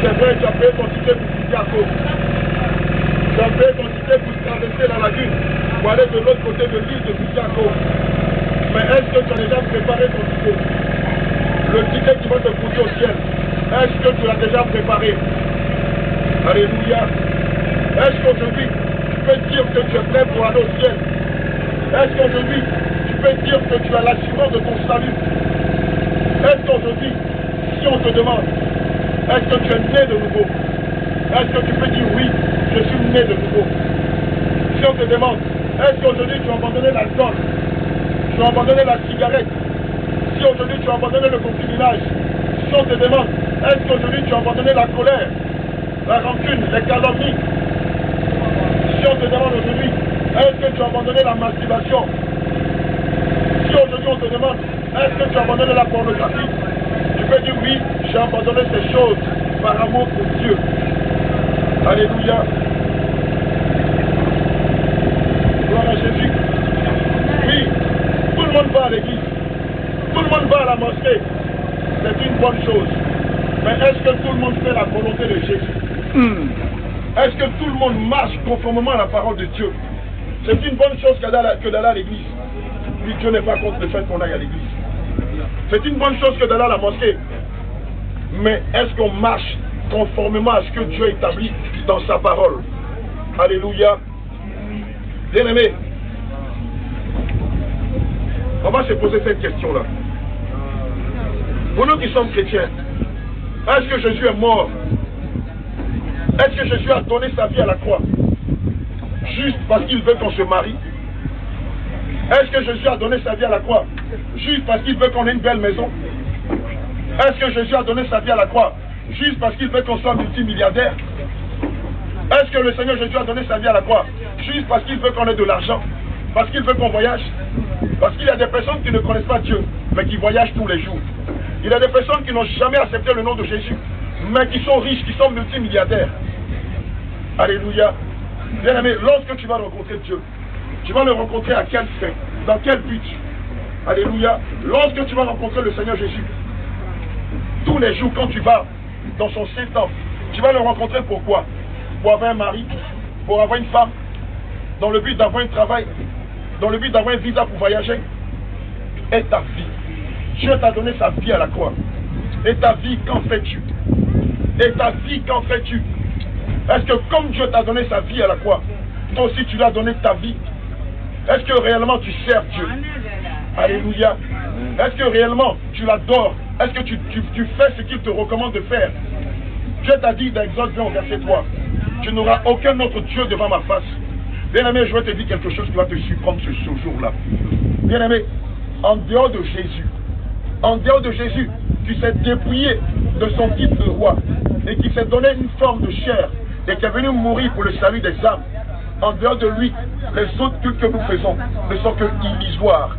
C'est vrai, tu as payé ton ticket pour quitter à cause. Tu as payé ton ticket pour traverser la lagune, pour aller de l'autre côté de l'île de Bukiako. Mais est-ce que tu as déjà préparé ton ticket? Le ticket qui va te pousser au ciel, est-ce que tu l'as déjà préparé? Alléluia. Est-ce qu'aujourd'hui, tu peux dire que tu es prêt pour aller au ciel? Est-ce qu'aujourd'hui, tu peux dire que tu as l'assurance de ton salut? Est-ce qu'aujourd'hui, si on te demande, est-ce que tu es né de nouveau? Est-ce que tu peux dire oui, je suis né de nouveau? Si on te demande, est-ce qu'aujourd'hui tu as abandonné l'alcool? Tu as abandonné la cigarette? Si aujourd'hui tu as abandonné le concubinage? Si on te demande, est-ce qu'aujourd'hui tu as abandonné la colère, la rancune, les calomnies? Si on te demande aujourd'hui, est-ce que tu as abandonné la masturbation? Si aujourd'hui on te demande, est-ce que tu as abandonné la pornographie? Tu peux dire oui, j'ai abandonné ces choses par amour pour Dieu. Alléluia. Gloire à Jésus. Oui, tout le monde va à l'église. Tout le monde va à la mosquée. C'est une bonne chose. Mais est-ce que tout le monde fait la volonté de Jésus? Est-ce que tout le monde marche conformément à la parole de Dieu? C'est une bonne chose que d'aller à l'église. Oui, Dieu n'est pas contre le fait qu'on aille à l'église. C'est une bonne chose que d'aller à la mosquée. Mais est-ce qu'on marche conformément à ce que Dieu établit dans sa parole? Alléluia. Bien-aimés, on va se poser cette question-là. Pour nous qui sommes chrétiens, est-ce que Jésus est mort? Est-ce que Jésus a donné sa vie à la croix juste parce qu'il veut qu'on se marie? Est-ce que Jésus a donné sa vie à la croix juste parce qu'il veut qu'on ait une belle maison? Est-ce que Jésus a donné sa vie à la croix juste parce qu'il veut qu'on soit multimilliardaire? Est-ce que le Seigneur Jésus a donné sa vie à la croix juste parce qu'il veut qu'on ait de l'argent? Parce qu'il veut qu'on voyage? Parce qu'il y a des personnes qui ne connaissent pas Dieu, mais qui voyagent tous les jours. Il y a des personnes qui n'ont jamais accepté le nom de Jésus, mais qui sont riches, qui sont multimilliardaires. Alléluia. Bien-aimé, lorsque tu vas rencontrer Dieu, tu vas le rencontrer à quelle fin? Dans quel but? Alléluia. Lorsque tu vas rencontrer le Seigneur Jésus, tous les jours quand tu vas dans son Saint-Temple, tu vas le rencontrer pourquoi? Pour avoir un mari, pour avoir une femme, dans le but d'avoir un travail, dans le but d'avoir un visa pour voyager. Et ta vie. Dieu t'a donné sa vie à la croix. Et ta vie, qu'en fais-tu? Et ta vie, qu'en fais-tu? Est-ce que comme Dieu t'a donné sa vie à la croix, toi aussi tu lui as donné ta vie? Est-ce que réellement tu sers Dieu? Alléluia. Est-ce que réellement tu l'adores? Est-ce que tu fais ce qu'il te recommande de faire? Dieu t'a dit dans Exode 20 au verset 3, tu n'auras aucun autre Dieu devant ma face. Bien-aimé, je vais te dire quelque chose qui va te surprendre ce jour-là. Bien-aimé, en dehors de Jésus, qui s'est dépouillé de son titre de roi et qui s'est donné une forme de chair et qui est venu mourir pour le salut des âmes, en dehors de lui, les autres cultes que nous faisons ne sont que illusoires.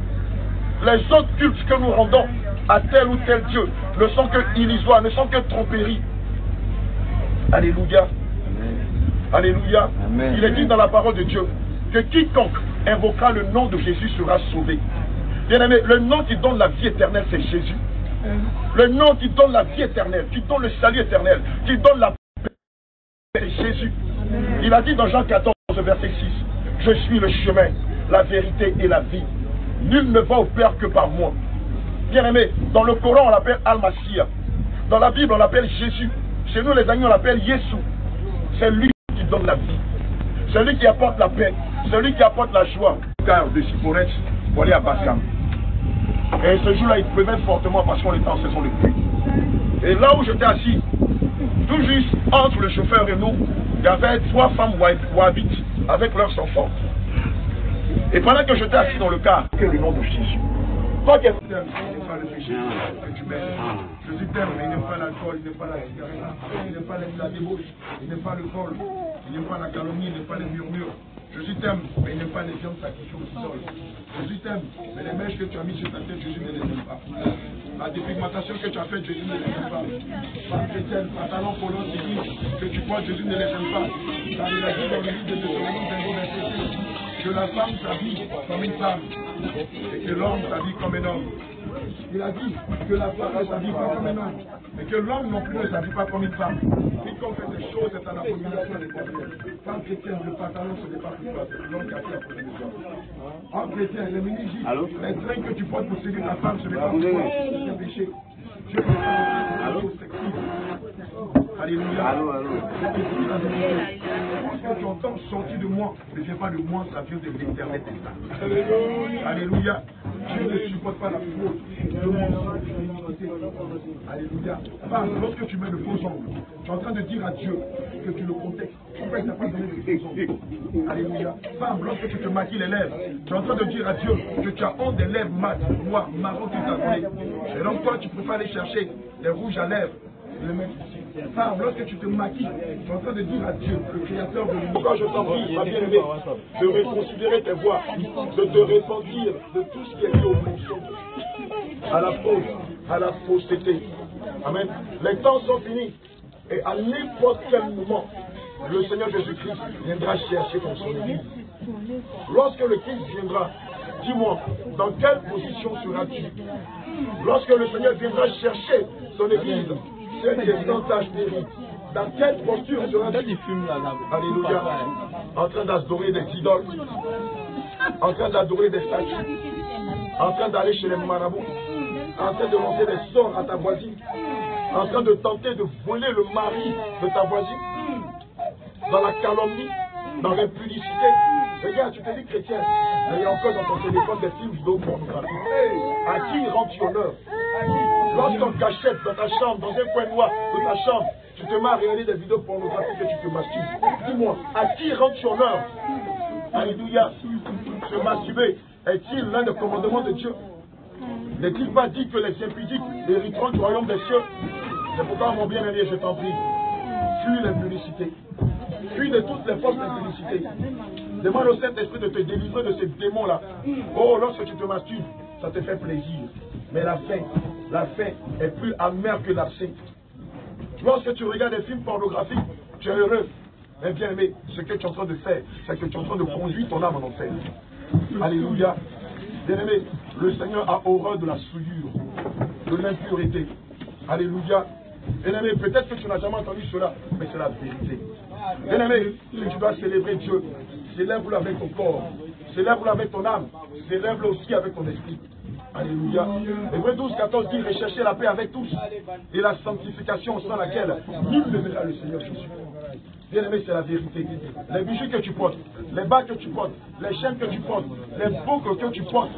Les autres cultes que nous rendons à tel ou tel Dieu ne sont que illusoires, ne sont que tromperies. Alléluia. Alléluia. Amen. Il est dit dans la parole de Dieu que quiconque invoquera le nom de Jésus sera sauvé. Bien-aimé, le nom qui donne la vie éternelle, c'est Jésus. Le nom qui donne la vie éternelle, qui donne le salut éternel, qui donne la paix, c'est Jésus. Il a dit dans Jean 14, verset 6, je suis le chemin, la vérité et la vie. Nul ne va au Père que par moi. Bien-aimé, dans le Coran, on l'appelle Al-Massia. Dans la Bible, on l'appelle Jésus. Chez nous, les amis, on l'appelle Yeshua. C'est lui qui donne la vie. C'est lui qui apporte la paix. C'est lui qui apporte la joie. Car de Siporès pour aller à Bassam. Et ce jour-là, il pleuvait fortement parce qu'on était en saison de pluie. Et là où j'étais assis, tout juste entre le chauffeur et nous, il y avait 3 femmes wahhabites avec leurs enfants. Et pendant que j'étais assis dans le car, que le nom de Jésus. Toi qui es il n'aime pas le péché, Jésus t'aime, mais il n'aime pas l'alcool, il n'aime pas la cigarette, il n'aime pas la débauche, il n'aime pas le vol, il n'aime pas la calomnie, il n'aime pas les murmures. Jésus t'aime, mais il n'aime pas les viandes sacrifiées au sol. Jésus t'aime, mais les mèches que tu as mis sur ta tête, Jésus ne les aime pas. La dépigmentation que tu as faite, Jésus ne les aime pas. Femme chrétienne, pantalon polo, tigre, que tu portes, Jésus ne les aime pas. Car il a dit dans le livre de Deutéronome, que la femme s'habille comme une femme et que l'homme s'habille comme un homme. Il a dit que la femme ne s'habille pas comme un homme, et que l'homme non plus ne s'habille pas comme une femme. Quiconque fait ces choses est un abomination à l'Éternel. Femme chrétienne, le pantalon ce n'est pas pour toi, c'est l'homme qui a fait la prochaine de toi. Homme chrétien, les mini-jupes, les trains que tu portes pour séduire ta femme, ce n'est pas pour toi, c'est un péché. Dieu n'est pas de sexy. Alléluia. Ce que tu entends sortir de moi ne vient pas de moi, ça vient de l'Éternel des saints. Alléluia. Dieu ne supporte pas la faute, le mensonge, l'iniquité. Alléluia. Femme, lorsque tu mets le faux ongles, tu es en train de dire à Dieu que tu le contextes. Pourquoi il n'a pas donné de faux ongles? Alléluia. Femme, lorsque tu te maquilles les lèvres, tu es en train de dire à Dieu que tu as honte des lèvres mat, noires, marron qu'il t'a donné. Et donc toi, tu préfères aller chercher des rouges à lèvres, le mettre ici. Femme, lorsque tu te maquilles, tu es en train de dire à Dieu, le créateur de l'univers. Pourquoi je t'en prie, ma bien-aimée, de reconsidérer tes voix, de te repentir de tout ce qui est lié au mensonge, à la faute, à la fausseté. Amen. Les temps sont finis. Et à n'importe quel moment, le Seigneur Jésus-Christ viendra chercher ton son église. Lorsque le Christ viendra, dis-moi, dans quelle position seras-tu? Lorsque le Seigneur viendra chercher son église, celle qui est sans tâche périe, dans quelle posture seras-tu? Alléluia. En train d'adorer des idoles, en train d'adorer des statues, en train d'aller chez les marabouts, en train de lancer des sorts à ta voisine, en train de tenter de voler le mari de ta voisine, dans la calomnie, dans l'impudicité. Regarde, tu te dis chrétien, mais il y a encore dans ton téléphone des films vidéo pornographiques. À qui rends-tu honneur? Lorsqu'on cachette dans ta chambre, dans un coin noir de ta chambre, tu te mets à regarder des vidéos pornographiques et tu te masturbes. Dis-moi, à qui rends-tu honneur? Alléluia. Se masturber est-il l'un des commandements de Dieu? N'est-il pas dit que les impudiques hériteront du royaume des cieux? C'est pourquoi, mon bien-aimé, je t'en prie, fuis l'impudicité. Fuis de toutes les forces d'impudicité. Demande au Saint-Esprit de te délivrer de ces démons-là. Oh, lorsque tu te masturbes, ça te fait plaisir. Mais la faim est plus amère que l'absinthe. Lorsque tu regardes des films pornographiques, tu es heureux. Mais bien aimé, ce que tu es en train de faire, c'est que tu es en train de conduire ton âme en enfer. Alléluia. Bien aimé, le Seigneur a horreur de la souillure, de l'impureté. Alléluia. Bien aimé, peut-être que tu n'as jamais entendu cela, mais c'est la vérité. Bien aimé, si tu dois célébrer Dieu, célèbre-le avec ton corps, célèbre-le avec ton âme, célèbre-le aussi avec ton esprit. Alléluia. Hébreux 12, 14 dit, recherchez la paix avec tous et la sanctification sans laquelle nul ne verra le Seigneur Jésus. Bien aimé, c'est la vérité. Les bijoux que tu portes, les bas que tu portes, les chaînes que tu portes, les boucles que tu portes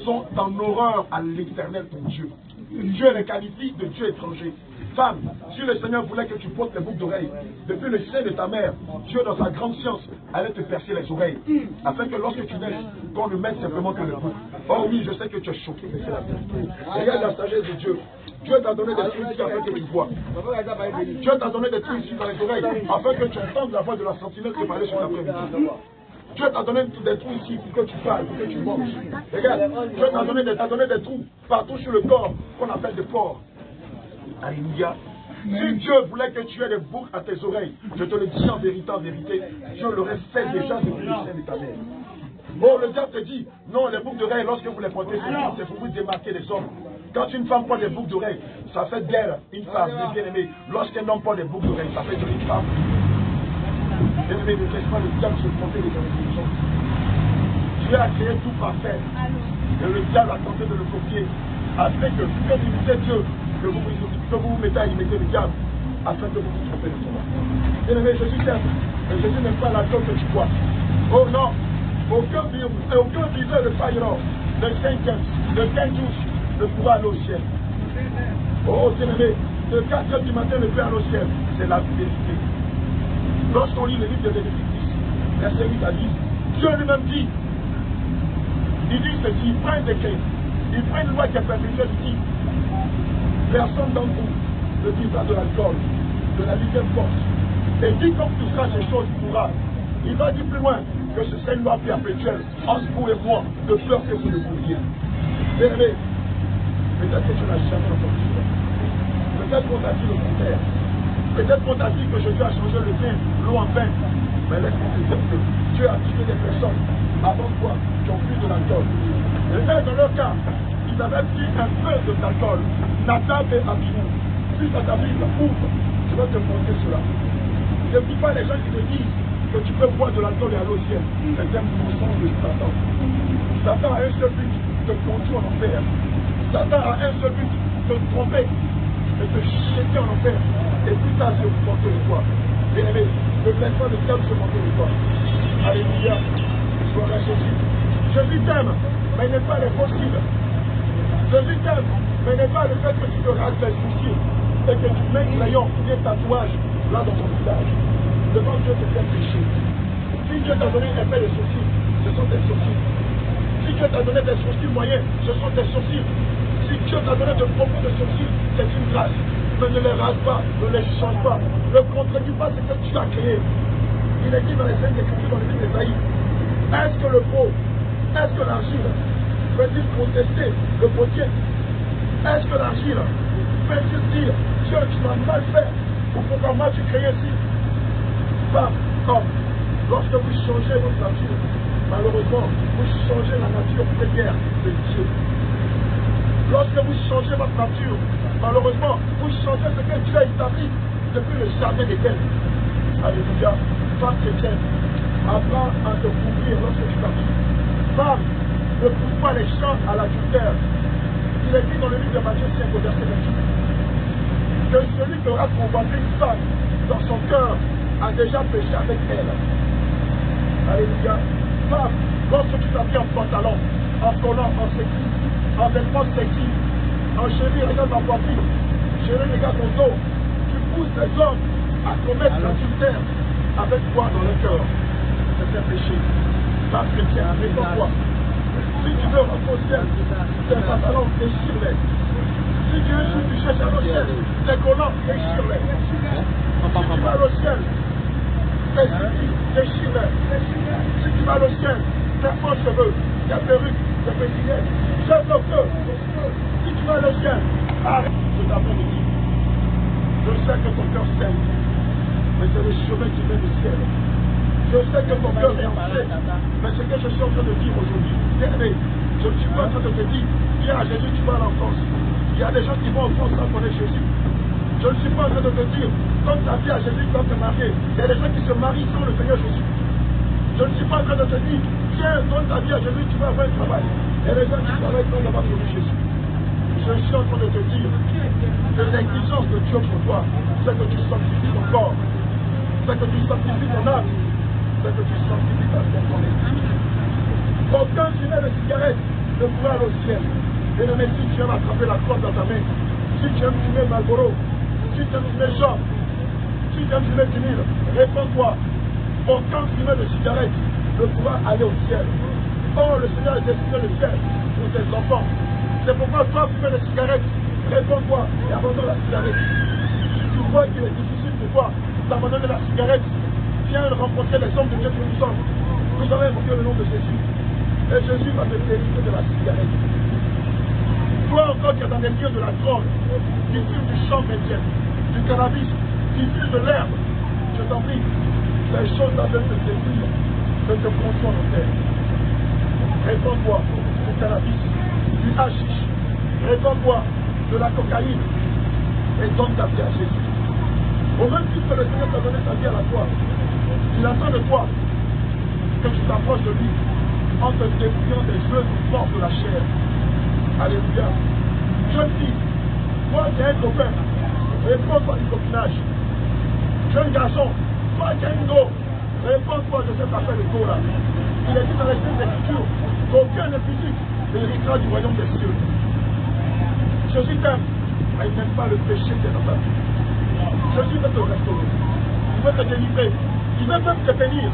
sont en horreur à l'Éternel ton Dieu. Dieu les qualifie de Dieu étranger. Femme, si le Seigneur voulait que tu portes les boucles d'oreilles, depuis le sein de ta mère, Dieu dans sa grande science allait te percer les oreilles, afin que lorsque tu naisses, qu'on ne mette simplement que le bouc. Oh oui, je sais que tu es choqué, mais c'est la vérité. Regarde la sagesse de Dieu. Dieu t'a donné des trucs ici afin que tu vois. Dieu t'a donné des trucs ici dans les oreilles, afin que tu entendes la voix de la sentinelle qui parlait sur l'après-midi. Dieu t'a donné des trous ici pour que tu parles, pour que tu manges. Regarde, Dieu t'a donné des trous partout sur le corps qu'on appelle des pores. Alléluia. Si Dieu voulait que tu aies des boucles à tes oreilles, je te le dis en vérité, Dieu l'aurait fait déjà depuis le sein de ta mère. Oh, le diable te dit, non, les boucles d'oreilles, lorsque vous les portez, c'est pour vous démarquer des hommes. Quand une femme porte des boucles d'oreilles, ça fait d'elle une femme, bien aimée. Lorsqu'un homme porte des boucles d'oreilles, ça fait de une femme. Bien aimé, ne laisse pas le diable se tromper les intelligences. Dieu a créé tout parfait. Et le diable a tenté de le copier, afin que, comme imitez Dieu, que vous vous mettez à imiter le diable, afin que vous vous trompez de son âme. Bien aimé, Jésus t'aime, mais Jésus n'aime pas la que tu bois. Oh non, aucun viveur de Fayron, de 15 ne pourra aller au ciel. Oh, bien aimé, de 4 heures du matin ne peut aller au ciel. C'est la vérité. Lorsqu'on lit le livre de Lévitique 10, verset 8 à 10, Dieu lui-même dit, il dit ceci, il prend un décret, il prend une loi qui est perpétuelle, il dit, personne d'entre vous ne vivra de l'alcool, de la liqueur forte. Et quiconque touchera ces choses pourra. Il va dire plus loin que ce serait une loi perpétuelle entre vous et moi, de peur que vous ne mouriez. Bien aimé, peut-être que tu n'as jamais entendu cela. Peut-être qu'on t'a dit le contraire. Peut-être qu'on t'a dit que Jésus a changé le vin, l'eau en pain. Mais laisse-moi te dire que Dieu a tué des personnes avant toi qui ont bu de l'alcool. Et là, dans leur cas, vous avez pris un peu d'alcool, la table est abîmée. Puis à ta Bible, ouvre, je vais te montrer cela. Ne dis pas les gens qui te disent que tu peux boire de l'alcool et aller au ciel. C'est un mensonge de Satan. Satan a un seul but, de te conduire en enfer. Satan a un seul but, de te tromper, de te jeter en enfer. Et plus tard, se monter de toi. Bien-aimé, ne laisse pas le diable se monter de toi. Alléluia. Gloire à Jésus. Jésus t'aime, mais il n'est pas impossible. Jésus t'aime, mais il n'est pas le fait que tu te rases les sourcils et que tu mets un crayon, un tatouage là dans ton visage. Devant Dieu, c'est un péché. Si Dieu t'a donné un peu de sourcils, ce sont tes sourcils. Si Dieu t'a donné des sourcils moyens, ce sont tes sourcils. Si Dieu t'a donné de beaucoup de sourcils, c'est une grâce. Mais ne les rase pas, ne les change pas. Ne contredis pas ce que tu as créé. Il est dit dans les Saintes Écritures, dans le livre d'Ésaïe, est-ce que le pot, est-ce que l'argile peut-il contester le potier? Est-ce que l'argile peut-il dire, Dieu, tu m'as mal fait, ou pourquoi moi tu créais ici? Femme, homme, lorsque vous changez votre nature, malheureusement, vous changez la nature première de Dieu. Lorsque vous changez votre nature, malheureusement, vous changez ce que Dieu a établi depuis le jardin d'Éden. Alléluia. Femme chrétienne, apprends à te couvrir lorsque tu t'habilles. Femme, ne pousse pas les champs à l'adultère. Il est dit dans le livre de Matthieu 5 au verset 28 que celui qui aura convoité une femme dans son cœur a déjà péché avec elle. Alléluia. Femme, lorsque tu t'habilles en pantalon, en collant, en sexy, en vêtements sexy, en chérie, regarde ta poitrine, chérie, regarde ton dos, tu pousses les hommes à commettre l'adultère avec toi dans le cœur. C'est un péché. Femme chrétienne, réponds-toi. Si tu veux rentrer au ciel, tes pantalons, déchire-les. Si tu veux, tu cherches à au ciel, tes collants, déchire-les. Si tu vas au ciel, tes soucis, déchire-les. Si tu vas au ciel, tes faux cheveux, tes perruques, tes pétillets, jette le feu. Si tu vas au ciel, arrête de t'après-midi. Je sais que ton cœur saigne, mais c'est le chemin qui mène au ciel. Je sais que ton cœur est enflé, mais ce que je suis en train de dire aujourd'hui, bien-aimé, je ne suis pas en train de te dire, viens à Jésus, tu vas à l'enfance. Il y a des gens qui vont en France sans connaître Jésus. Je ne suis pas en train de te dire, quand ta vie à Jésus, tu vas te marier. Il y a des gens qui se marient sans le Seigneur Jésus. Je ne suis pas en train de te dire, tiens, donne ta vie à Jésus, tu vas avoir un travail. Il y a des gens qui travaillent sans avoir connu Jésus. Je suis en train de te dire que l'exigence de Dieu pour toi, c'est que tu sanctifies ton corps, c'est que tu sanctifies ton âme, c'est que tu sanctifies ta vie. Aucun fumet de cigarette ne pourra aller au ciel. Et même si tu aimes attraper la croix dans ta main, si tu aimes fumer Marlboro, si tu aimes fumer Jean, si tu aimes fumer vinyle, réponds-toi. Aucun fumet de cigarette ne pourra aller au ciel. Or, le Seigneur a destiné le ciel pour tes enfants. C'est pourquoi toi, fumer de cigarette, réponds-toi et abandonne la cigarette. Si tu vois qu'il est difficile pour toi d'abandonner la cigarette, viens rencontrer les hommes de Dieu que nous sommes. Nous allons invoquer le nom de Jésus. Et Jésus va te délivrer de la cigarette. Toi encore qui es dans les lieux de la drogue, qui fume du champ chrétien, du cannabis, qui fume de l'herbe, je t'en prie, ces choses-là veulent te séduire, veulent te conduire en terre. Réponds-toi du cannabis, du hashish, réponds-toi de la cocaïne, et donne ta vie à Jésus. Au même titre que le Seigneur t'a donné sa vie à la croix, il attend de toi que tu t'approches de lui en te dépouillant des jeux du corps de la chair. Alléluia. Jeune fille, toi qui as un copain, réponds-toi du copinage. Jeune garçon, toi qui as une go, réponds-toi de cette affaire de go là. Il est dit dans les Saintes Écritures qu'aucun ne physique n'héritera du royaume des cieux. Jésus t'aime, mais il n'aime pas le péché qui est dans ta vie. Jésus veut te restaurer. Il veut te délivrer. Il veut même te bénir.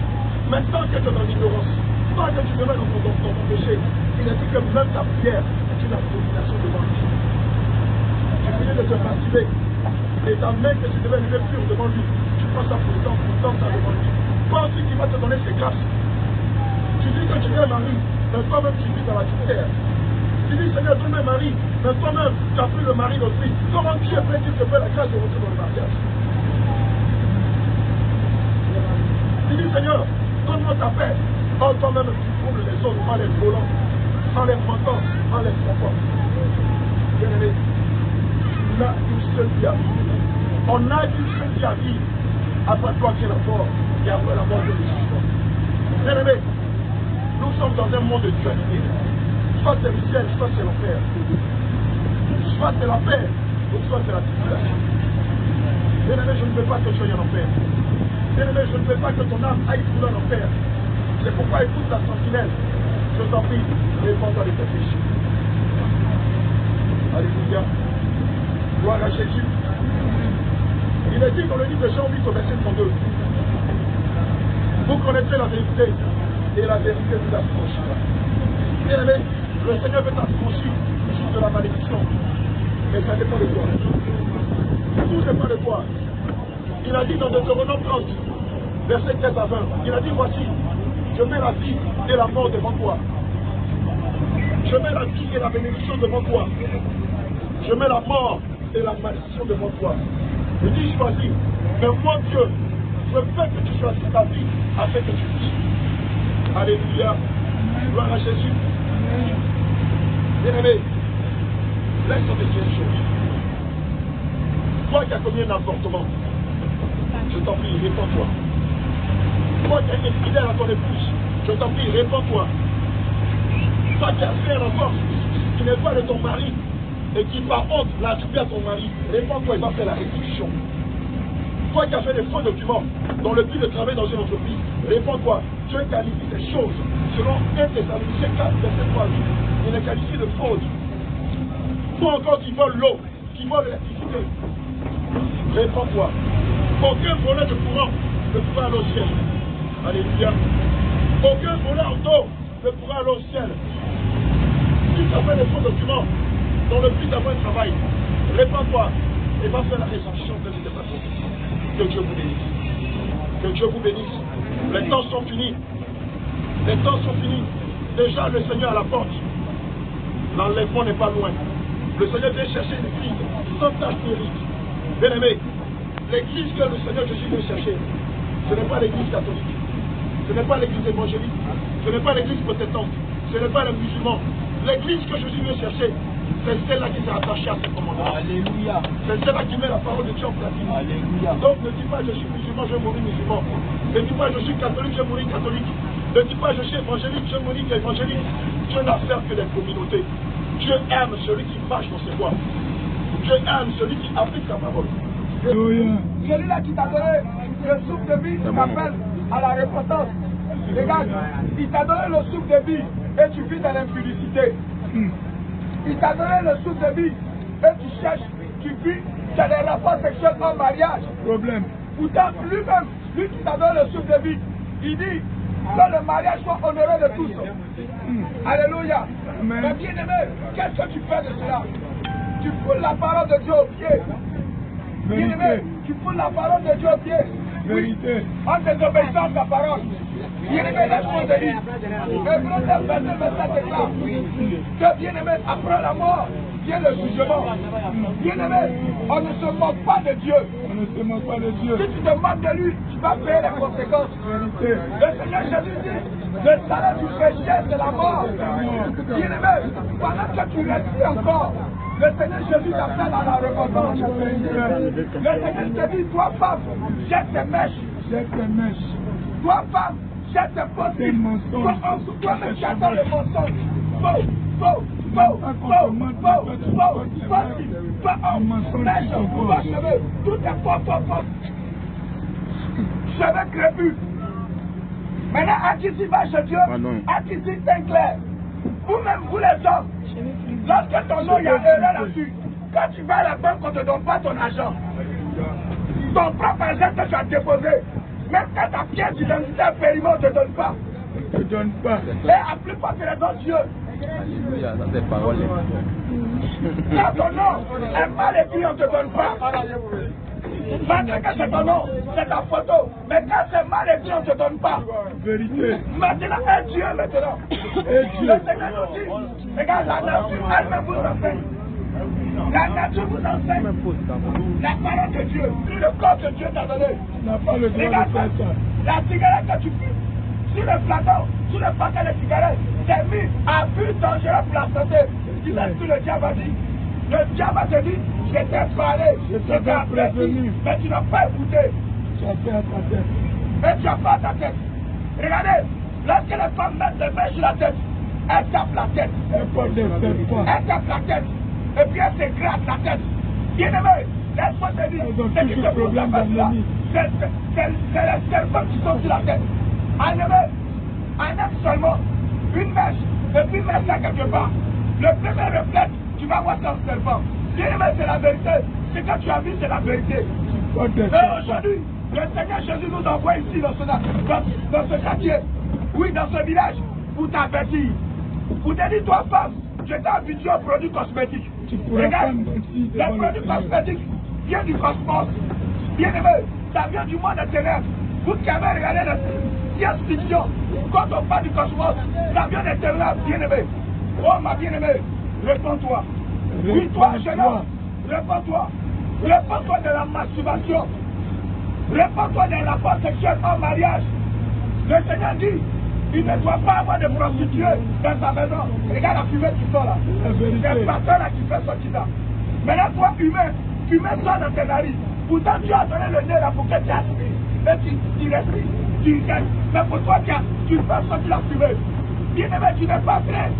Mais tant que tu es dans l'ignorance, tant que tu demeures dans ton péché, il a dit que même ta prière est une abomination devant lui. Tu finis de te masturber. Et ta main que tu devais lever pure devant lui, tu prends ça pour ça devant lui. Pense qu'il va te donner ses grâces. Tu dis que tu es un mari, mais toi-même tu vis dans la terre. Tu dis Seigneur, donne un mari, mais toi-même tu as pris le mari d'autrui. Comment Dieu peut-il te faire la grâce de rentrer dans le mariage? Tu dis Seigneur, donne-moi ta paix. Or toi-même tu troubles les autres en les volant. enlève mon corps, enlève mon corps. Bien-aimé, on a une seule vie à vivre. On a une seule vie à vivre. Après toi qui es la mort, et après la mort de Jésus. Bien-aimé, nous sommes dans un monde de dualité. Soit c'est le ciel, soit c'est l'enfer. Soit c'est la paix, ou soit c'est la tribulation. Bien-aimé, je ne veux pas que tu sois en enfer. Bien-aimé, je ne veux pas que ton âme aille trouver en enfer. C'est pourquoi écoute la sentinelle. Je t'en prie, réponds-toi de tes péchés. Alléluia. Gloire à Jésus. Il est dit dans le livre de Jean 8 au verset 32. Vous connaîtrez la vérité et la vérité vous affranchira. Bien-aimé, le Seigneur veut t'affranchir juste de la malédiction. Mais ça dépend de toi. Tout dépend de toi. Il a dit dans Deutéronome 30, verset 13 à 20, il a dit voici, je mets la vie et la mort devant toi. Je mets la vie et la bénédiction devant toi. Je mets la mort et la malédiction devant toi. Je dis choisis. Mais moi Dieu, je veux que tu choisisses ta vie afin que tu puisses. Alléluia. Gloire à Jésus. Bien-aimé, laisse tomber une chose. Toi qui as commis un avortement, je t'en prie, réponds-toi. Toi qui as été fidèle à ton épouse, je t'en prie, réponds-toi. Toi qui as fait un enfant qui n'est pas de ton mari et qui par honte l'a attribué à ton mari, réponds-toi, il va faire la restitution. Toi qui as fait des faux documents dans le but de travailler dans une entreprise, réponds-toi. Dieu qualifie ces choses selon 1 Thessaloniciens 4, verset 3. Il les qualifie de fraude. Toi encore qui vole l'eau, qui vole l'électricité, réponds-toi. Aucun volet de courant ne pourra aller au ciel. Alléluia. Aucun volet d'eau ne pourra aller au ciel. Si tu as fait des faux documents dans le but d'avoir un travail, réponds-toi et va faire la réception de cette façon. Que Dieu vous bénisse. Que Dieu vous bénisse. Les temps sont finis. Les temps sont finis. Déjà le Seigneur à la porte. L'enlèvement n'est pas loin. Le Seigneur vient chercher une église sans tache d'hérite. Bien aimé, l'église que le Seigneur Jésus vient chercher, ce n'est pas l'église catholique. Ce n'est pas l'église évangélique. Ce n'est pas l'église protestante. Ce n'est pas les musulmans. L'église que Jésus vient chercher, c'est celle-là qui s'est attachée à ses commandements. Alléluia. C'est celle-là qui met la parole de Dieu en pratique. Alléluia. Donc ne dis pas je suis musulman, je vais mourir musulman. Ne dis pas je suis catholique, je vais mourir catholique. Ne dis pas je suis évangélique, je vais mourir évangélique. Dieu n'a affaire que des communautés. Dieu aime celui qui marche dans ses voies. Dieu aime celui qui applique sa parole. Celui-là qui t'a donné le souffle de vie, qui t'appelle à la repentance. Regarde, il t'a donné le souffle de vie et tu vis dans l'impudicité. Il t'a donné le souffle de vie et tu cherches, tu vis, tu as des rapports sexuels en mariage. Problème. Pourtant, lui-même, lui qui t'a donné le souffle de vie, il dit que le mariage soit honoré de tous. Alléluia. Mais bien aimé, qu'est-ce que tu fais de cela? Tu fous la parole de Dieu au pied. Bien aimé, tu fous la parole de Dieu au pied. Vérité. En désobéissant à ta parole. Bien aimé, laisse-moi te dire. Hébreux 9, verset déclare que bien aimé, après la mort, vient le jugement. Bien aimé, on ne se moque pas de Dieu. On ne se moque pas de Dieu. Si tu te moques de lui, tu vas payer les conséquences. Vérité. Le Seigneur Jésus dit, le salaire du péché, c'est la mort. Bien aimé, pendant que tu respires encore, le Seigneur Jésus t'appelle à la repentance. Le Seigneur te dit, toi femme, jette tes mèches. Jette tes mèches. Toi femme, jette tes fausses. Toi-même qui attends le mensonge. Faux. Tout est faux. Cheveux crépus. Maintenant, à qui tu vas chez Dieu, à qui tu t'éclaires. Vous-même, vous les hommes, lorsque ton nom, il y a erreur là-dessus, quand tu vas à la banque, on ne te donne pas ton argent. Ton propre argent que tu as déposé, même quand ta pièce d'identité est périmée, on ne te donne pas. On ne te donne pas. Et à plus forte raison, Dieu. Alléluia, ça c'est parole. Quand ton nom est mal écrit, on ne te donne pas. Malgré que c'est ton nom, c'est ta photo. Mais quand c'est mal écrit, on ne te donne pas. Vérité. Maintenant, est Dieu maintenant. Le Seigneur nous dit, regarde, la nature elle-même vous enseigne. La nature vous enseigne. La parole de Dieu, tout le corps que Dieu t'a donné. Regarde, la cigarette que tu fumes, sur le plateau, sur le paquet de cigarettes, c'est mis à but dangereux pour la santé. Tu sais ce que le diable a dit? Le diable a dit, je t'ai parlé, je t'ai averti, mais tu n'as pas écouté. Tu as fait à ta tête. Et tu as fait à ta tête. Regardez, lorsque les femmes mettent les mains sur la tête, elles tapent la tête. Elles tapent la tête. Et puis elles se grattent la tête. Bien aimé, laisse-moi te dire, ce qui te pose la face là, c'est les serpents qui sont sur la tête. Un aime seulement une mèche, et puis mets ça quelque part. Le premier réflexe, tu vas voir ton serpent. Bien aimé, c'est la vérité. Ce que tu as vu, c'est la vérité. Et aujourd'hui, le Seigneur Jésus nous envoie ici dans ce quartier, oui, dans ce village, pour t'avertir. Pour te dire, toi, femme, je t'ai habitué aux produits cosmétiques. Regarde, les produits cosmétiques viennent du cosmos. Bien aimé, ça vient du monde des ténèbres. Vous qui avez regardé la science-fiction, quand on parle du cosmos, ça vient des ténèbres, bien aimé. Oh, ma bien-aimée, réponds-toi. Oui, toi, jeune homme, réponds-toi. Réponds-toi de la masturbation. Réponds-toi des rapports sexuels en mariage. Le Seigneur dit, il ne doit pas avoir de prostituées dans sa maison. Regarde la fumée qui sort là. C'est le pasteur là qui fait sortir là. Maintenant, toi, fumée sort dans tes narines. Pourtant, tu as donné le nez là pour que tu aspires. Et tu respires, tu gagnes. Mais pour toi, tu fais sortir la fumée. Bien-aimé, tu n'es pas prêt.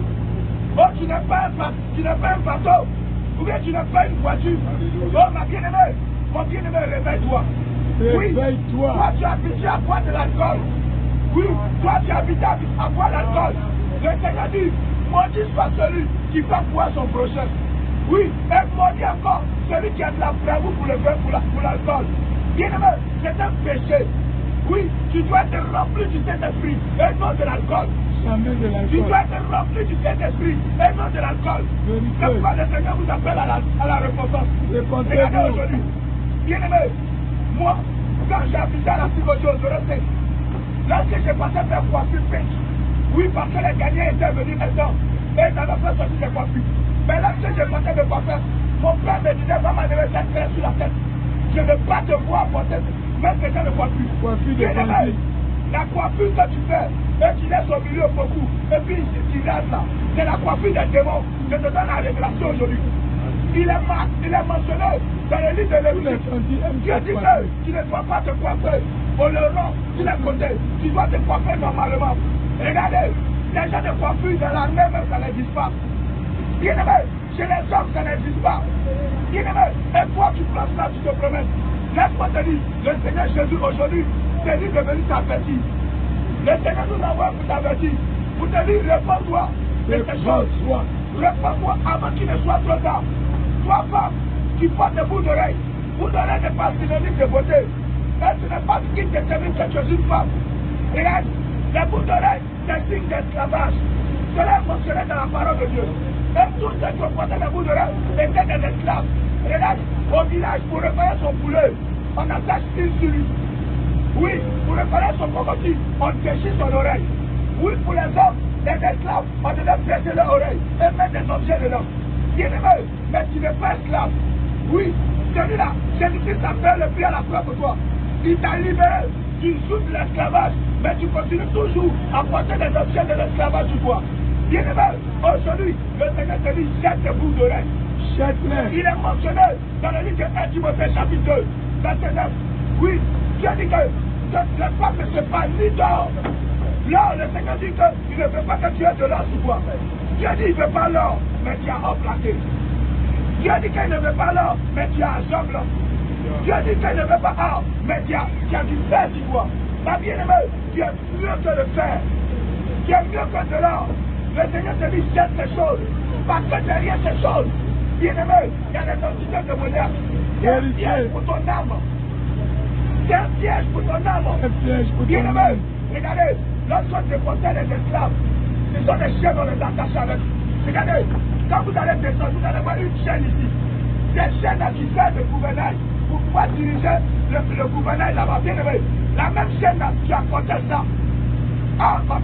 Oh, tu n'es pas un bateau. Ou bien tu n'es pas une voiture. Oh, ma bien-aimée, mon bien-aimé, réveille-toi. Oui, toi, tu as habitué à boire de l'alcool. Oui, toi, tu as habitué à boire l'alcool. Le Seigneur dit, maudit soit celui qui va boire son prochain. Oui, et maudit encore celui qui a de la bravoure pour l'alcool. Bien-aimé, c'est un péché. Oui, tu dois être rempli du Saint-Esprit et non de l'alcool. Tu dois être rempli du Saint-Esprit et non de l'alcool. C'est pourquoi le Seigneur vous appelle à la repentance. Regardez aujourd'hui. Bien-aimé, moi, quand j'ai habité à la psychologie aux Orosé, lorsque j'ai passé faire coiffure pêche, oui, parce que les gagnants étaient venus maintenant et ils avaient fait sortir des coiffures. Mais lorsque j'ai passé de coiffure, mon père me disait, maman, ne me faites faire sur la tête. Je ne veux pas te voir porter même quelqu'un de coiffure. Bien-aimé, la coiffure que tu fais, et tu laisses au milieu beaucoup, et puis tu restes là. C'est la coiffure des démons. Je te donne la révélation aujourd'hui. Il est mentionné dans le livre de Lévitique. Dieu dit que tu ne dois pas te coiffer au long, sur les côtés. Tu dois te coiffer normalement. Regardez, les gens de coiffure dans l'armée même ça n'existe pas. Bien-aimé, chez les hommes ça n'existe pas. Bien-aimé, et toi tu prends ça, tu te promets. Laisse-moi te dire, le Seigneur Jésus aujourd'hui, c'est lui de venir t'avertir. Le Seigneur nous envoie pour t'avertir. Pour te dire, réponds-toi de ces choses. Réponds-toi avant qu'il ne soit trop tard. Toi, femme, qui portes des bouts d'oreilles. Bouts d'oreilles n'est pas synonyme de beauté. Et ce n'est pas ce qui détermine que tu es une femme. Regarde, les bouts d'oreilles, c'est signe d'esclavage. Cela est mentionné dans la parole de Dieu. Et tous ceux qui ont porté des bouts d'oreilles étaient des esclaves. Regarde, au village, pour réparer son poulet, on attache une sur lui. Oui, pour réparer son cocotier, on déchire son oreille. Oui, pour les hommes, les esclaves, on devait presser leur oreille et mettre des objets dedans. Bien-aimé, mais tu n'es pas esclave. Oui, celui-là, Jésus-Christ a fait le prix à la croix pour toi. Il t'a libéré du joug de l'esclavage, mais tu continues toujours à porter des objets de l'esclavage sur toi. Bien-aimé, aujourd'hui, le Seigneur te dit, jette tes bouts d'oreille. Il est mentionné dans le livre de 1 Timothée chapitre 2, verset 9. Oui, Dieu dit que la femme ne se passe ni d'or. L'or, le Seigneur dit qu'il ne veut pas que tu aies de l'or sur toi. Dieu dit qu'il ne veut pas l'or, mais tu as or plaqué. Dieu dit qu'il ne veut pas l'or, mais tu as un jongle. Dieu dit qu'il ne veut pas or, mais tu as du fer sur toi. Ma bien-aimée, tu es mieux que le fer. Tu es mieux que de l'or. Le Seigneur te dit, jette ces choses. Parce que derrière ces choses, bien-aimé, il y a des entités de monnaie. C'est un piège pour ton âme. C'est un piège pour ton âme. Bien-aimé, regardez, lorsqu'on déportait les esclaves, ce sont des chiens qu'on les attache avec. Regardez, quand vous allez descendre, vous allez voir une chaîne ici. Des chaînes qui servent de gouvernail pour pouvoir diriger le gouvernail là-bas. Bien-aimé, la même chaîne là, tu as porté ça. Ah, mon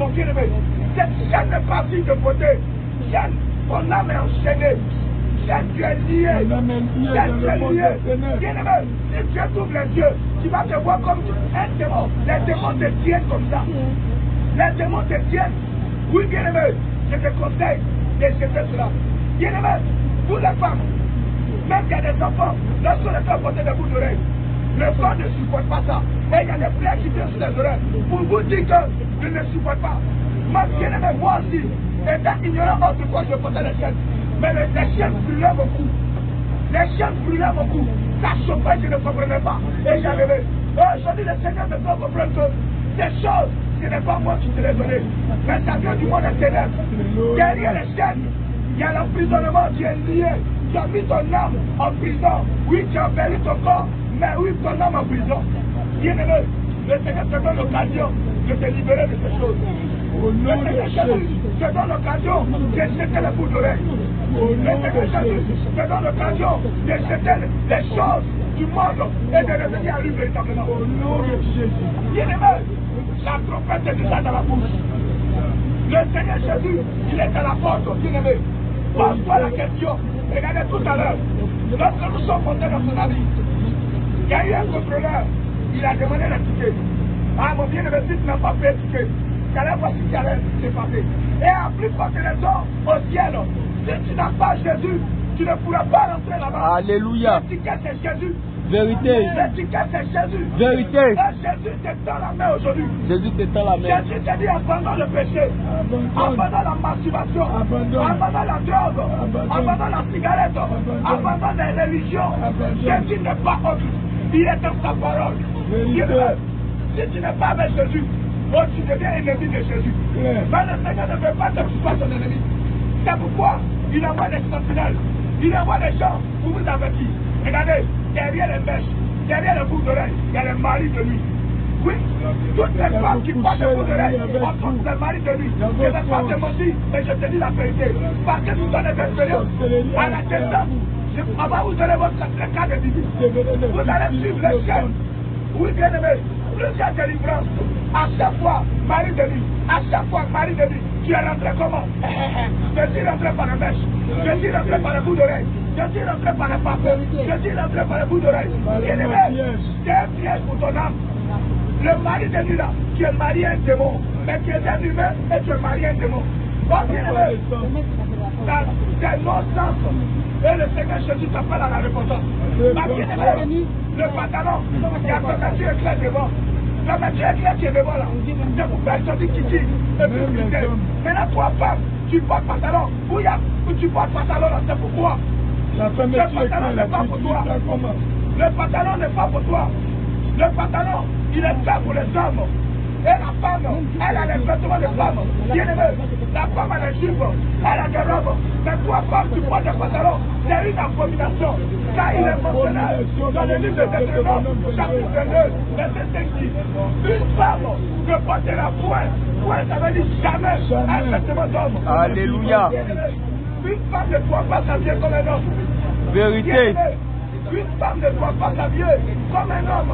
bien-aimé, cette chaîne n'est pas fille de beauté. Chaîne, ton âme est enchaînée. Chaîne, tu es lié. Chaîne, tu es lié. Bien-aimé, si tu ouvres les yeux, tu vas te voir comme un démon. Les démons te tiennent comme ça. Les démons te tiennent. Oui, bien-aimé, je te conseille de jeter cela. Bien-aimé, pour les femmes, même qu'il y a des enfants, lorsqu'on les fait porter des bouts d'oreilles, le corps ne supporte pas ça. Et il y a des plaies qui viennent sur les oreilles pour vous dire que je ne supporte pas. Ma bien-aimé, moi aussi, étant ignorant autrefois, je portais les chaînes. Mais les chaînes brûlaient mon cou. Les chaînes brûlaient mon cou. Ça chauffait, je ne comprenais pas. Et j'arrivais. Aujourd'hui, le Seigneur me fait comprendre que ces choses, ce n'est pas moi qui te les donné. Mais ça vient du monde des ténèbres. Derrière les chaînes, il y a l'emprisonnement qui est lié. Tu as mis ton âme en prison. Oui, tu as perdu ton corps, mais oui, ton âme en prison. Bien-aimé, le Seigneur te donne l'occasion de te libérer de ces choses. Le Seigneur Jésus te donne l'occasion de jeter les bouts d'oreilles. Le Seigneur Jésus te donne l'occasion de jeter les choses du monde et de revenir à lui véritablement. Bien-aimé, la trompette est déjà dans la bouche. Le Seigneur Jésus, il est à la porte, bien-aimé. Pose-toi la question. Regardez tout à l'heure, lorsque nous sommes montés dans son avis, il y a eu un contrôleur, il a demandé le ticket. Ah, mon bien-aimé, si tu n'as pas payé le ticket, tu allais voir ce qui allait se passer. Et à plus forte raison, au ciel, si tu n'as pas Jésus, tu ne pourras pas rentrer là-bas. Alléluia. Le ticket, c'est Jésus. Vérité. Le ticket, c'est Jésus. Vérité. Et Jésus te tend la main aujourd'hui. Jésus te tend la main. Jésus te dit abandonne le péché, abandonne la masturbation, abandonne la drogue, abandonne la cigarette, abandonne la religion. Jésus n'est pas autre. Il est dans sa parole. Si tu n'es pas avec Jésus, tu deviens ennemi de Jésus. Mais le Seigneur ne veut pas que tu sois son ennemi. C'est pourquoi il envoie des sentinelles, il envoie des gens pour vous avertir. Regardez, derrière les mèches, derrière les boucles d'oreilles, il y a le mari de lui. Oui, toutes les femmes qui portent des boucles d'oreilles sont les maris de lui. Je ne vais pas te mentir, mais je te dis la vérité. Parce que nous avons des expériences. À la descente, avant vous donnez votre cas de Bible. Vous allez suivre les chaînes. Oui, bien aimé, plusieurs délivrances. À chaque fois, mari de lui. À chaque fois, mari de lui. Tu es rentré comment? Je suis rentré par la mèche. Je suis rentré par le bout d'oreille. Je suis rentré par le papier. Je suis rentré par le bout d'oreille. Bien aimé, c'est un piège pour ton âme. Le mari de lui là, tu es marié à un démon. Mais tu es un humain et tu es marié à un démon. Oh, bien aimé, c'est non-sens. Et le Seigneur Jésus t'appelle à la repentance. Ma bien-aimée, le pantalon, il y a ton nature éclair devant. La nature éclair qui est devant là. Je vous fais sortir Kiki et puis Peter. Maintenant, toi, femme, tu portes pantalon. Où tu portes pantalon là, c'est pourquoi? Le pantalon n'est pas pour toi. Le pantalon n'est pas pour toi. Le pantalon, il est fait pour les hommes. Et la femme, elle a les vêtements de femme. Bien aimé, la femme a les jupes, elle a des robes. Mais toi, femme, tu portes des pantalons. C'est une abomination. Car il est mentionné dans le livre de Deutéronome, chapitre 22, verset 5. Une femme ne portera point. Point, ça veut dire jamais un vêtement d'homme. Alléluia. Une femme ne doit pas s'habiller comme un homme. Vérité. Une femme ne doit pas s'habiller comme un homme.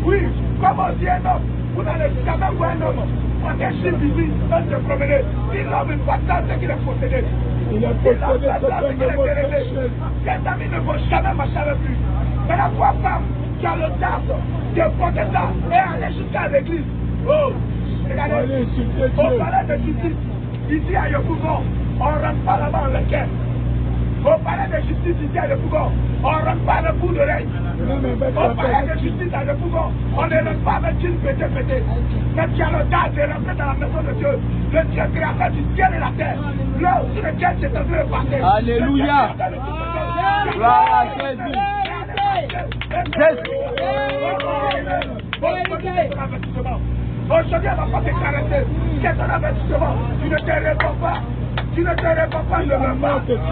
Oui, comme on dit un homme. Vous n'allez jamais voir un homme quand un chien visite, se promener. Si l'homme est pas ça, c'est qu'il est possédé. Il est possédé, c'est qu'il est intéressé. Tes amis ne vont jamais marcher avec lui. Mais la toi, femme, tu as l'audace de porter ça et aller jusqu'à l'église. Oh, regardez, au palais de justice, ici à Yopougon, on ne rentre pas là-bas en lequel. Au palais de justice ici à Yopougon, on ne rentre pas le bout d'oreille. Au palais de justice à Yopougon, on ne rentre pas avec une pété. Mais tu as l'audace de rentrer dans la maison de Dieu. Le Dieu créateur du ciel et la terre. Là où sur lequel c'est en train de passer. Alléluia. Gloire à Jésus. Aujourd'hui, on va pas te caresser. Qu'est-ce qu'on a fait justement? Tu ne te réponds pas. Tu ne te réponds pas, ne veux pas. Tu ne te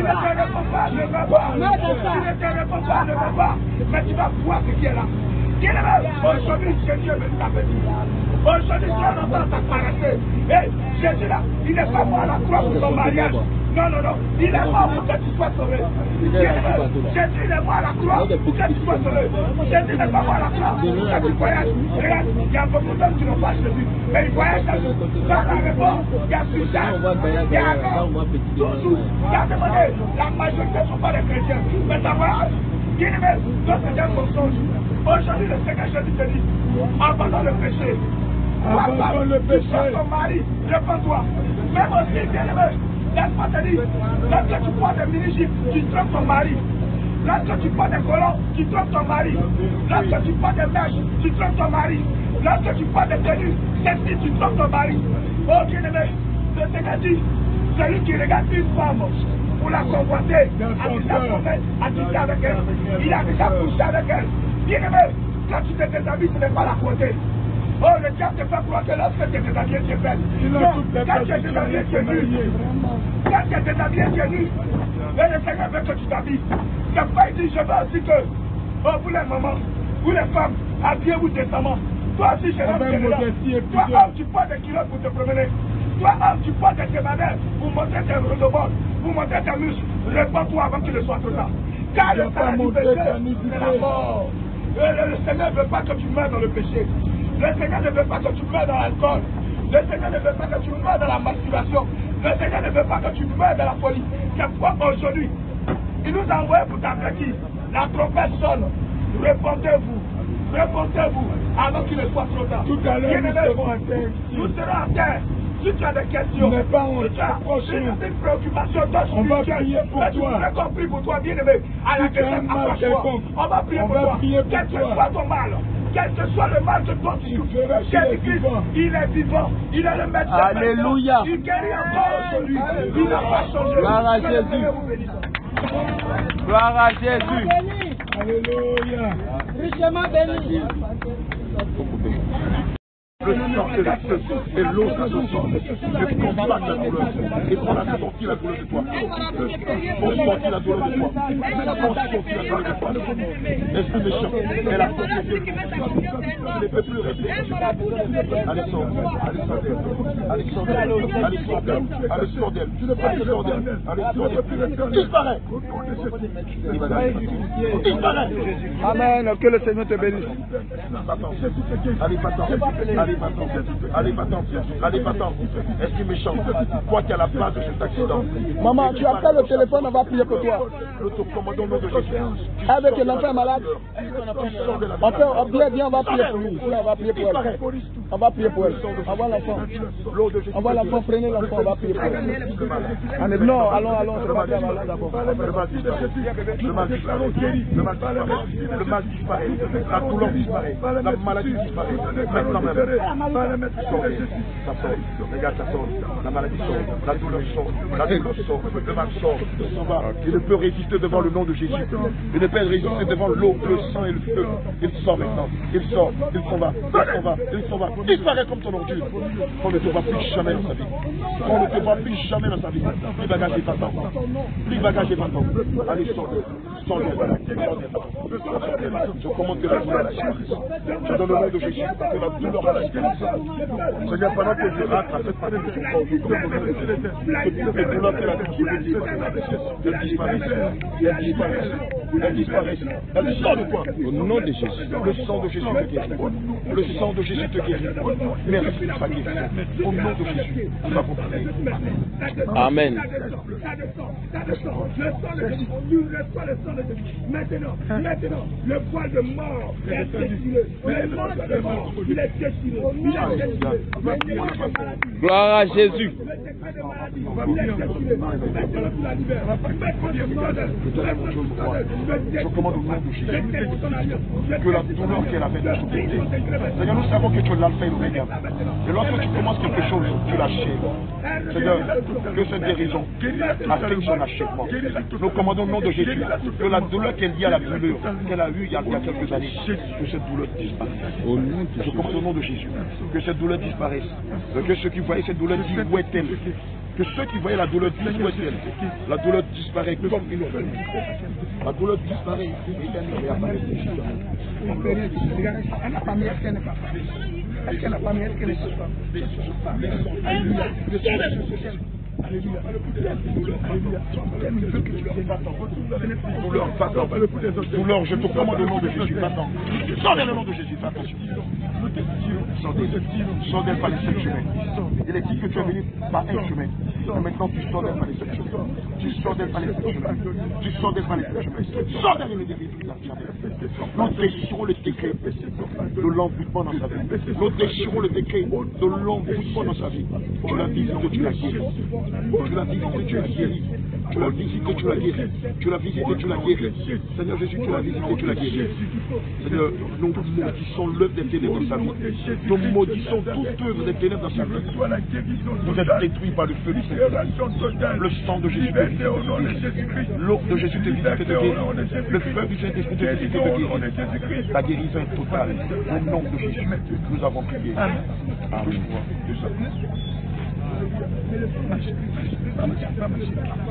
réponds pas, ne veux pas. Tu ne te réponds pas, ne veux pas. Mais tu vas voir ce qui est là. Aujourd'hui, Jésus veut t'apprécier. Aujourd'hui, tu as longtemps à caresser. Et Jésus là, il n'est pas mort à la croix pour ton mariage. Non, non, non. Il est mort pour que tu sois sauvé. Jésus est mort à la croix pour que tu sois sauvé. Jésus n'est pas mort à la croix pour que tu voyages. Regarde, il y a beaucoup d'hommes qui n'ont pas Jésus. Mais ils voyagent dans la réponse. Il y a Suzanne, il y a Aaron, toujours. Il y a demandé. La majorité ne sont pas des chrétiens. Mais ça voyage. Bien-aimé, d'autres c'est un mensonge. Aujourd'hui, le Seigneur Jésus te dit, abandonne le péché. Abandonne le péché. Tu trompes ton mari, réponds-toi. Même aussi, bien-aimé, laisse-moi te dire, lorsque tu portes des mini-jupes, tu trompes ton mari. Lorsque tu portes des colons, tu trompes ton mari. Lorsque tu portes des mèches, tu trompes ton mari. Lorsque tu portes des tenues, sexy, tu trompes ton mari. Oh bien-aimé, le Seigneur dit, celui qui regarde une femme pour la convoiter, a déjà avec elle, il a déjà couché avec elle. Bien-aimé, quand tu te déshabilles, tu n'es pas la côté. Oh, le diable te fait croire que lorsque tu es déshabillé, tu es belle. Non, quand tu es déshabillé, tu es nu. Quand tu es déshabillé, tu es nu. Et le Seigneur veut que tu t'habilles. C'est pas dit, je veux aussi que, oh, vous les mamans, vous les femmes, habillez-vous décemment. Toi aussi, je l'aime. Toi, homme, tu portes des kilos pour te promener. Toi, homme, tu portes des débardeurs pour montrer tes rodobots, pour montrer tes muscles. Réponds-toi avant qu'il ne soit trop tard. Car le salaire du péché, c'est la mort. Le Seigneur ne veut pas que tu meurs dans le péché. Le Seigneur ne veut pas que tu meurs dans l'alcool. Le Seigneur ne veut pas que tu meurs dans la masturbation. Le Seigneur ne veut pas que tu meurs dans la folie. C'est pourquoi aujourd'hui, il nous a envoyé pour t'avertir. La trompette sonne. Répondez-vous. Répondez-vous avant qu'il ne soit trop tard. Tout à l'heure, nous serons à terre. Nous serons à terre. Si tu as des questions, tu n'es pas en si tu as une préoccupation, on va prier pour toi. Tu as compris pour toi, bien-aimé. À la question, accroche-toi. On va prier pour toi. Quel que soit ton mal, quel que soit le mal que toi tu souffres, Jésus-Christ, il est vivant, il est le maître. Alléluia. Il guérit encore aujourd'hui. Il n'a pas changé. Gloire à Jésus. Gloire à Jésus. Alléluia. Richement béni. Le sang et la feu et l'eau s'associent. Je combat la douleur. Et prends la sortie la douleur de toi. Pour sortir la douleur de toi. Pour sortir la douleur de toi. Esprit méchant. Elle a sorti de Dieu. Je ne peux plus rester. Allez, sors. Allez, sors d'elle. Allez, sors d'elle. Allez, sors d'elle. Allez, sors d'elle. Allez, sors d'elle. Allez, sors d'elle. Disparaît. Disparaît. Amen. Que le Seigneur te bénisse. Allez, va-t'en. Allez, va-t'en. Allez, va-t'en. Esprit méchant, toi qui as la base de cet accident. Maman, tu appelles le téléphone, on va prier pour toi. Nous te commandons au nom de Jésus. Avec l'enfant malade. Viens, on va prier pour lui. On va prier pour elle. On va prier pour elle. Envoie l'enfant. Envoie l'enfant, prenez l'enfant, on va prier pour elle. Non, allons, c'est pas grave, allons d'abord. Le mal disparaît. Le mal disparaît. Le mal disparaît. La douleur disparaît. La maladie disparaît. Maintenant même. Ça sort. Regarde, ça sort. La maladie sort. La douleur sort. La douleur sort. Le mal sort. Il s'en va. Il ne peut résister devant le nom de Jésus. Il ne peut résister devant l'eau, le sang et le feu. Il sort maintenant. Il sort. Il s'en va. Il s'en va. Il s'en va. Disparaît comme ton ordure. On ne te voit plus jamais dans sa vie. On ne te voit plus jamais dans sa vie. Plus bagage et pas-temps. Plus bagage et pas-temps. Allez, sors. Sors d'elle. Je commande que la douleur disparaisse. Je donne le nom de Jésus. Que la douleur à la Seigneur, pendant que je rentre à cette partie de son corps, je commande que toutes les douleurs qu'elle a souffert, elles disparaissent. Elles disparaissent. Elles disparaissent. Elles sortent de toi. Au nom de Jésus. Le sang de Jésus te guérit. Le sang de Jésus te guérit. Merci pour sa guérison. Au nom de Jésus, nous avons prié. Amen. Maintenant, le poil de mort est déchiré. Le mort de mort, il est déchiré. Il est déchiré. Gloire à Jésus. Je commande au nom de Jésus que la douleur qu'elle avait de souffrir. Seigneur, nous savons que tu es l'alpha et l'oméga. Et lorsque tu commences quelque chose, tu l'achèves. Seigneur, que cette guérison atteigne son achèvement. Nous commandons au nom de Jésus que la douleur qu'elle y a, la douleur qu'elle a eue il y a quelques années, que cette douleur disparaisse. Je commande au nom de Jésus que cette douleur disparaisse. Que ceux qui voyaient cette douleur disent où est-elle? Que ceux qui voyaient la douleur disent où est-elle? La douleur disparaît comme une nouvelle. La douleur disparaît et elle réapparaît. Elle n'a pas mis, est-ce qu'elle n'est pas famille? Est-ce qu'elle n'a pas mis, est-ce qu'elle n'est pas famille? Alléluia. Alléluia. Douleur, va-t'en. Douleur, je te commande au nom de Jésus, va-t'en. Sors le nom de Jésus, va-t'en. Sors d'elle par les 7 chemins. Il est dit que tu es venu par un chemin. Et maintenant, tu sors d'elle par les sept chemins. Tu sors d'elle par les sept chemins. Tu sors d'elle par les sept chemins. Sors d'elle les défis. Nous déchirons le décret de l'envoûtement dans sa vie. Nous déchirons le décret de l'envoûtement dans sa vie. Tu l'as visité, tu l'as guéri. Tu l'as visité, tu l'as guéri. Tu l'as visité, tu l'as guéri. Tu l'as visité, tu l'as guéri. Seigneur Jésus, tu l'as visité, tu l'as guéri. Seigneur, nous maudissons l'œuvre des ténèbres dans sa vie. Nous maudissons toute œuvre des ténèbres dans sa vie. Vous êtes détruits par le feu du Seigneur. Le sang de Jésus te visite. L'eau de Jésus te visite et te guérit. Le feu du Saint-Esprit te visite et te guérit. Ta guérison est totale. Au nom de Jésus, nous avons prié. Amen.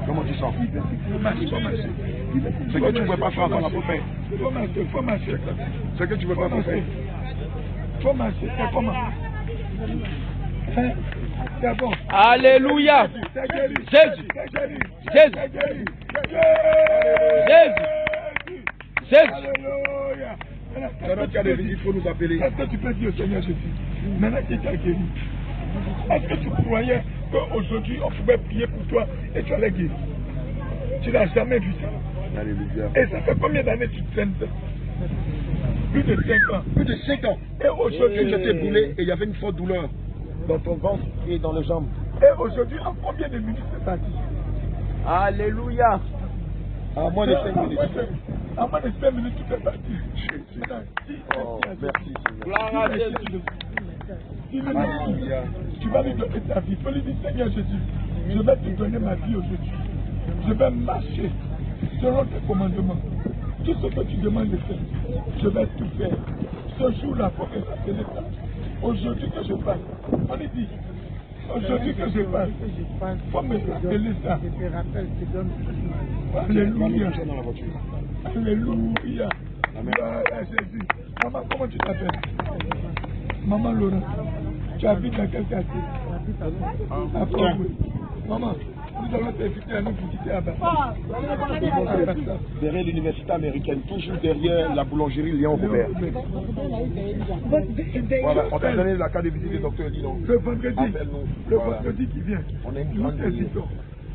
Comment tu sens? C'est que tu ne pouvais pas faire encore la prophète. C'est que tu ne pouvais pas faire. Faut marcher, c'est comment? C'est bon. Alléluia. Jésus. Jésus. Jésus. Alléluia. Maintenant tu as des visites, il faut nous appeler. Est-ce que tu peux dire au Seigneur Jésus, maintenant qu'il t'a guéri, est-ce que tu croyais qu'aujourd'hui on pouvait prier pour toi et tu allais guérir? Tu n'as jamais vu ça. Alléluia. Et ça fait combien d'années que tu traînes ça? Plus de 5 ans. Plus de 5 ans. Et aujourd'hui, tu étais brûlé et il y avait une forte douleur dans ton ventre et dans les jambes. Et aujourd'hui, en combien de minutes c'est parti? Alléluia. À moins de 5 minutes. En moins de 5 minutes, tu fais partie. Oh, merci Seigneur. Gloire à Jésus. Tu vas lui donner ta vie. Il faut lui dire, Seigneur Jésus, je vais te donner ma vie aujourd'hui. Je vais marcher selon tes commandements. Tout ce que tu demandes de faire, je vais tout faire. Ce jour-là, il faut que ça se détache. Aujourd'hui que je parle, on lui dit, aujourd'hui que je parle, il faut me rappeler ça. Alléluia. Alléluia. Voilà Jésus. Maman, comment tu t'appelles? Maman Laurent. Tu habites dans quel quartier? À Congo. Maman, nous allons t'inviter à nous visiter à Bata. Derrière l'université américaine, toujours derrière la boulangerie Léon Robert. Voilà, on t'a donné la carte de visite du docteur Lino. Le vendredi, Voilà. vendredi qui vient, On est une nous grande t'invitons.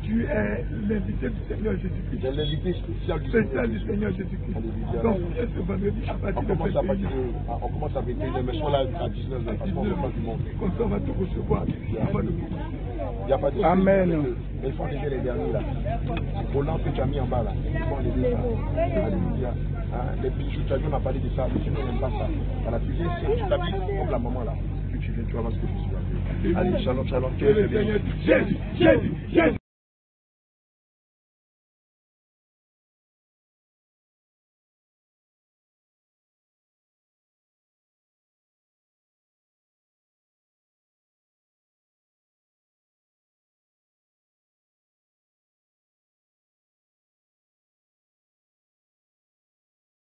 Tu es l'invité du Seigneur Jésus-Christ. C'est l'invité spécial du Spécial du Seigneur Jésus-Christ. Alléluia. Donc, viens ce vendredi à On partir de commence à 21h. partir de, on commence à 21h, mais soit là à 19h, parce qu'on ne veut pas du monde. Comme ça, on va te recevoir avant de quitter. Il n'y a pas de Amen. Mais ils font déjà les derniers là. Au lance que tu as mis en bas là, ils font les deux ça. Alléluia. Les bijoux, tu as vu, on a parlé de ça, mais sinon on n'aime pas ça. Voilà, tu viens, tu t'habilles comme la maman là. Tu viens, tu vas voir ce que je suis. Allez, shalom, shalom. Jésus, Jésus, Jésus.